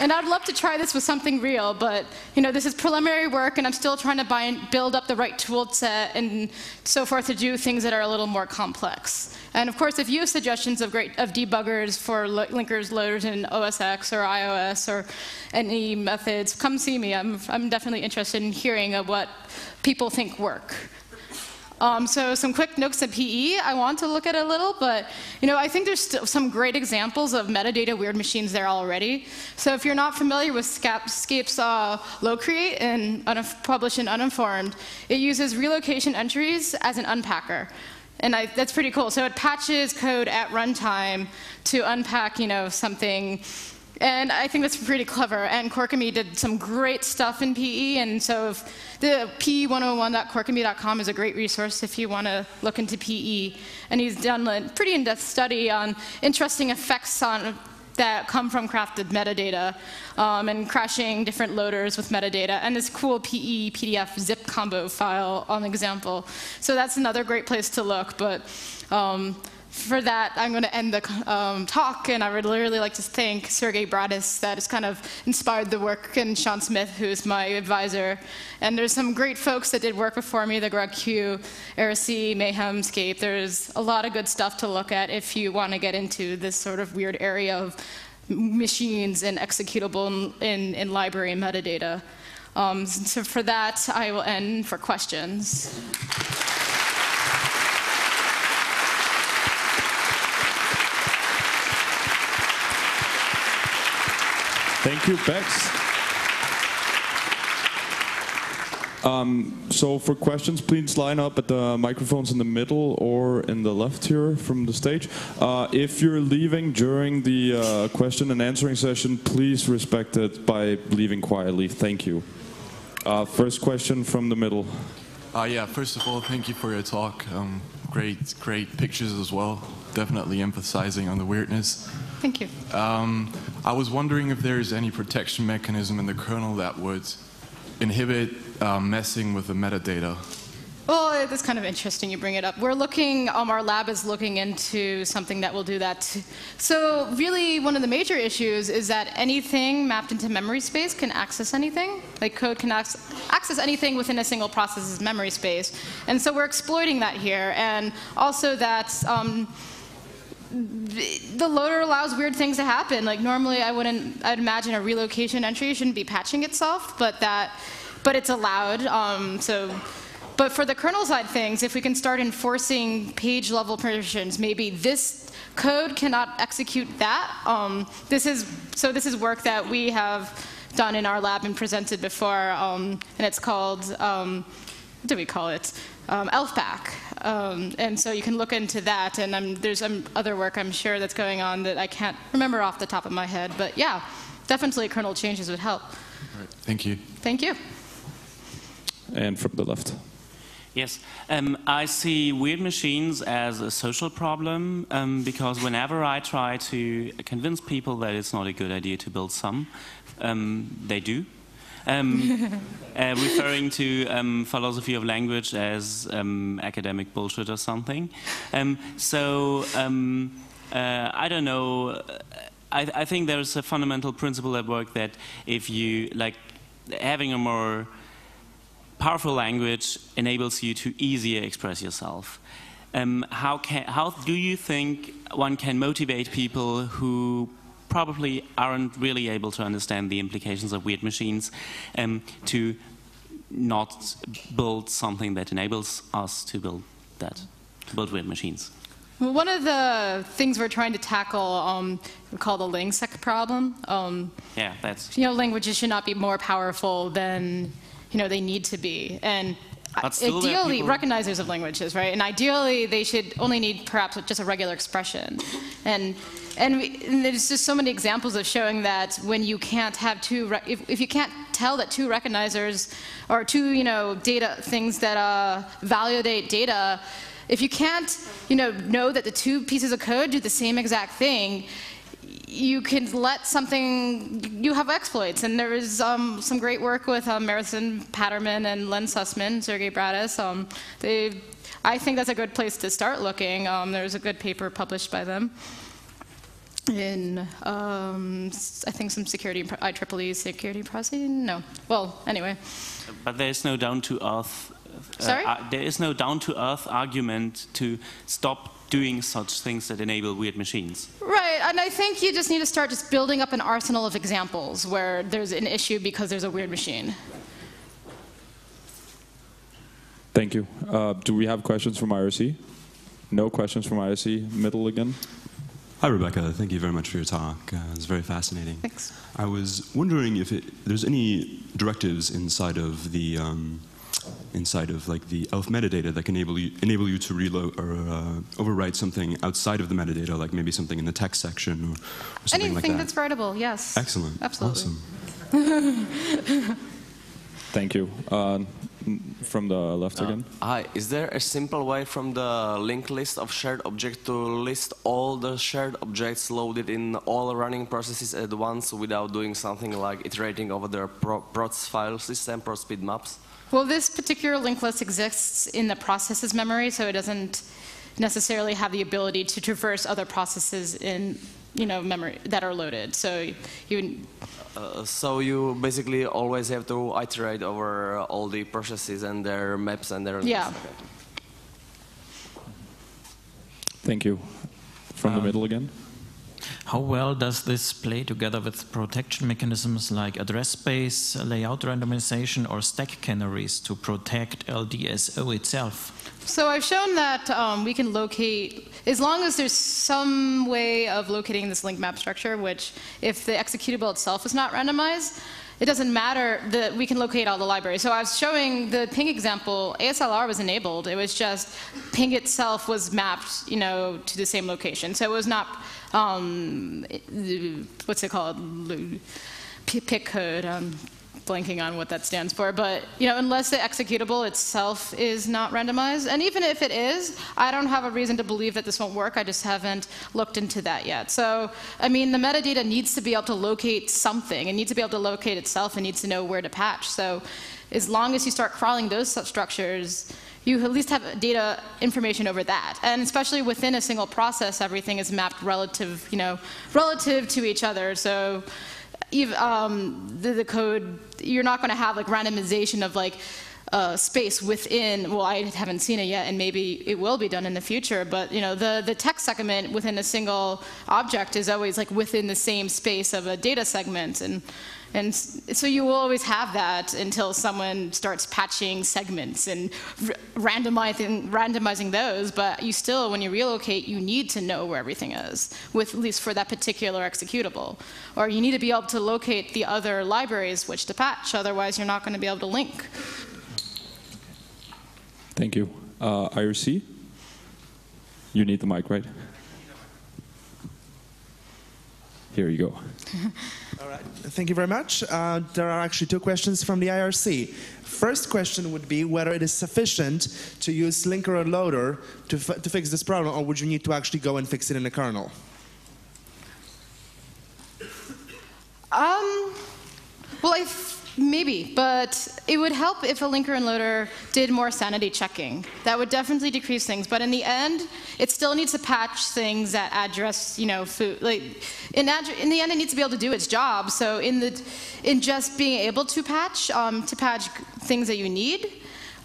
B: And I'd love to try this with something real, but this is preliminary work, and I'm still trying to build up the right tool set and so forth to do things that are a little more complex. And of course, if you have suggestions of debuggers for linkers, loaders in OS X or iOS or any methods, come see me. I'm definitely interested in hearing of what people think work. So some quick notes at PE. I want to look at it a little, but I think there's still some great examples of metadata weird machines there already. So if you're not familiar with Scape's locreate and published in Uninformed, it uses relocation entries as an unpacker. And that's pretty cool. So it patches code at runtime to unpack, something. And I think that's pretty clever. And Corkamy did some great stuff in PE. And so the pe101.corkamy.com is a great resource if you want to look into PE. And he's done a pretty in-depth study on interesting effects that come from crafted metadata and crashing different loaders with metadata, and this cool PE PDF zip combo file on example. So that's another great place to look. But for that, I'm going to end the talk, and I would really like to thank Sergey Bradis that has kind of inspired the work, and Sean Smith, who's my advisor. And there's some great folks that did work before me, the Greg Q, Eracy, Mayhemscape. There's a lot of good stuff to look at if you want to get into this sort of weird area of machines and executable in library metadata. So for that, I will end for questions.
A: Thank you, Bex. So for questions, please line up at the microphones in the middle or in the left here from the stage. If you're leaving during the question and answering session, please respect it by leaving quietly. Thank you. First question from the middle.
D: Yeah, first of all, thank you for your talk. Great pictures as well. Definitely emphasizing on the weirdness.
B: Thank you.
D: I was wondering if there is any protection mechanism in the kernel that would inhibit messing with the metadata.
B: Well, it's kind of interesting you bring it up. We're looking, our lab is looking into something that will do that too. So really, one of the major issues is that anything mapped into memory space can access anything. Like code can access anything within a single process's memory space. And so we're exploiting that here. And also that the loader allows weird things to happen. Like normally I'd imagine a relocation entry shouldn't be patching itself, but it's allowed. But for the kernel side things, if we can start enforcing page level permissions, maybe this code cannot execute that. This is work that we have done in our lab and presented before, and it's called, what do we call it? ELFPAC. And so you can look into that, and there's other work I'm sure that's going on that I can't remember off the top of my head. But yeah, definitely kernel changes would help.
D: All right, thank you.
B: Thank you.
A: And from the left.
E: Yes, I see weird machines as a social problem because whenever I try to convince people that it's not a good idea to build some, they do. Referring to philosophy of language as academic bullshit or something. I don't know. I think there's a fundamental principle at work that if you, like, having a more powerful language enables you to easier express yourself. How do you think one can motivate people who probably aren't really able to understand the implications of weird machines to not build something that enables us to build weird machines?
B: Well, one of the things we're trying to tackle we call the langsec problem.
E: Yeah, that's...
B: languages should not be more powerful than they need to be. And ideally, recognizers of languages, right? And ideally, they should only need perhaps just a regular expression. And there's just so many examples of showing that when you can't have if you can't tell that two recognizers or two, data things that validate data, if you can't, know that the two pieces of code do the same exact thing, you can let you have exploits. And there is some great work with Marathon Patterman and Len Sussman, Sergey Bradis. I think that's a good place to start looking. There's a good paper published by them in, I think, some IEEE security processing? No. Well, anyway.
E: But there's no down-to-earth...
B: Sorry?
E: There is no down-to-earth argument to stop doing such things that enable weird machines.
B: Right, and I think you just need to start just building up an arsenal of examples where there's an issue because there's a weird machine.
A: Thank you. Do we have questions from IRC? No questions from IRC. Middle again.
F: Hi, Rebecca. Thank you very much for your talk. It was very fascinating.
B: Thanks.
F: I was wondering if there's any directives inside of the inside of like the ELF metadata that can enable you to reload or overwrite something outside of the metadata, like maybe something in the text section or something like that.
B: Anything that's writable, yes.
F: Excellent.
B: Absolutely.
F: Awesome.
A: Thank you. From the left again.
C: Hi, is there a simple way from the linked list of shared objects to list all the shared objects loaded in all running processes at once without doing something like iterating over the procs file system, proc speed maps?
B: Well, this particular linked list exists in the process's memory, so it doesn't necessarily have the ability to traverse other processes in memory that are loaded.
C: So you basically always have to iterate over all the processes and their maps and their...
B: Yeah.
C: Okay.
A: Thank you. From the middle again.
G: How well does this play together with protection mechanisms like address space, layout randomization, or stack canaries to protect LDSO itself?
B: So I've shown that we can locate, as long as there's some way of locating this link map structure, which if the executable itself is not randomized, it doesn't matter that we can locate all the libraries. So I was showing the ping example, ASLR was enabled. It was just ping itself was mapped, to the same location. So it was not, what's it called? PIC code. Blanking on what that stands for, but unless the executable itself is not randomized, and even if it is, I don't have a reason to believe that this won't work. I just haven't looked into that yet. So, I mean, the metadata needs to be able to locate something. It needs to be able to locate itself. It needs to know where to patch. So, as long as you start crawling those substructures, you at least have data information over that. And especially within a single process, everything is mapped relative to each other. So. The code, you're not going to have like randomization of like space within. Well, I haven't seen it yet, and maybe it will be done in the future. But the text segment within a single object is always like within the same space of a data segment, and so you will always have that until someone starts patching segments and randomizing those. But you still, when you relocate, you need to know where everything is, at least for that particular executable. Or you need to be able to locate the other libraries which to patch. Otherwise, you're not going to be able to link.
A: Thank you. IRC? You need the mic, right? Here you go.
H: All right. Thank you very much. There are actually two questions from the IRC. First question would be whether it is sufficient to use linker and loader to fix this problem, or would you need to actually go and fix it in the kernel?
B: Well, maybe, but it would help if a linker and loader did more sanity checking. That would definitely decrease things. But in the end, it still needs to patch things that address, food. Like in the end, it needs to be able to do its job. So in just being able to patch things that you need,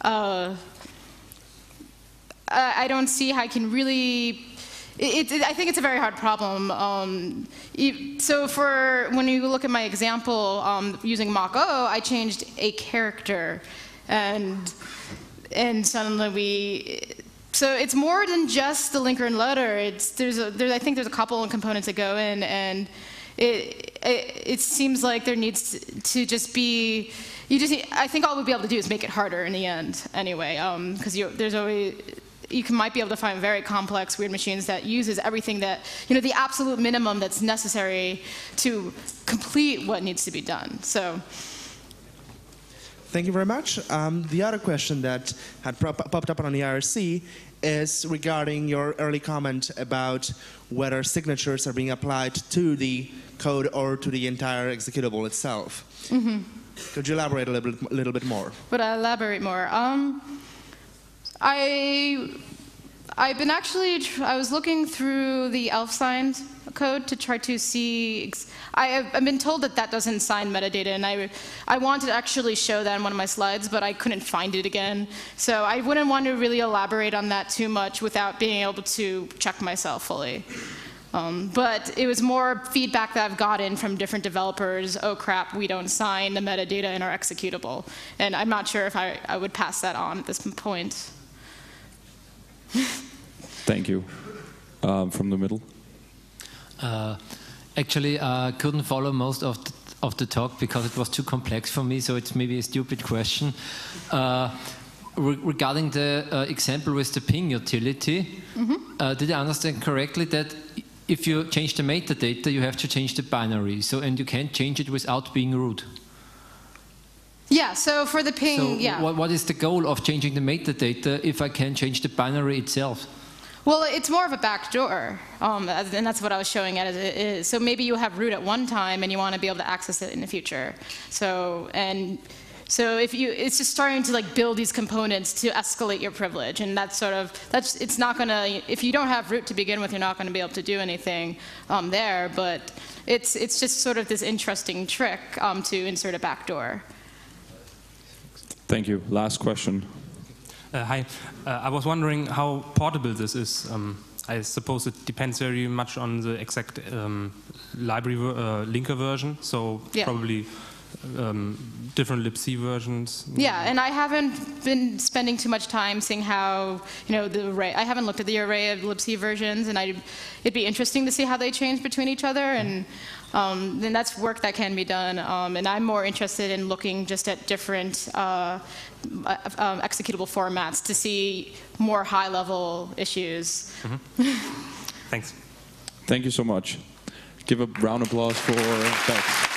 B: I don't see how I can really. I think it's a very hard problem. So when you look at my example using Mach-O, I changed a character, and suddenly so it's more than just the linker and loader. I think there's a couple of components that go in, and it seems like there needs to just be. I think all we'll be able to do is make it harder in the end, anyway, because there's always. You might be able to find very complex, weird machines that uses everything that, the absolute minimum that's necessary to complete what needs to be done. So.
H: Thank you very much. The other question that had popped up on the IRC is regarding your early comment about whether signatures are being applied to the code or to the entire executable itself. Mm-hmm. Could you elaborate a little bit more?
B: Would I elaborate more? I was looking through the ELF signed code to try to see. I've been told that doesn't sign metadata, and I wanted to actually show that in one of my slides, but I couldn't find it again. So I wouldn't want to really elaborate on that too much without being able to check myself fully. But it was more feedback that I've gotten from different developers. Oh crap, we don't sign the metadata in our executable, and I'm not sure if I would pass that on at this point.
A: Thank you. From the middle.
I: Actually, I couldn't follow most of the talk because it was too complex for me, so it's maybe a stupid question. Regarding the example with the ping utility, did I understand correctly that if you change the metadata, you have to change the binary, and you can't change it without being root?
B: Yeah, so for the ping,
I: so
B: yeah.
I: What is the goal of changing the metadata if I can change the binary itself?
B: Well, it's more of a backdoor, and that's what I was showing it as it is. So maybe you have root at one time and you want to be able to access it in the future. So it's just starting to like build these components to escalate your privilege, and it's not gonna. If you don't have root to begin with, you're not going to be able to do anything there. But it's just sort of this interesting trick to insert a backdoor.
A: Thank you. Last question.
J: Hi. I was wondering how portable this is. I suppose it depends very much on the exact library linker version. So
B: yeah.
J: Probably different libc versions.
B: Yeah, and I haven't been spending too much time seeing how, the array. I haven't looked at the array of libc versions, and it'd be interesting to see how they change between each other, and then that's work that can be done. And I'm more interested in looking just at different executable formats to see more high-level issues.
J: Thanks.
A: Thank you so much. Give a round of applause for Bex.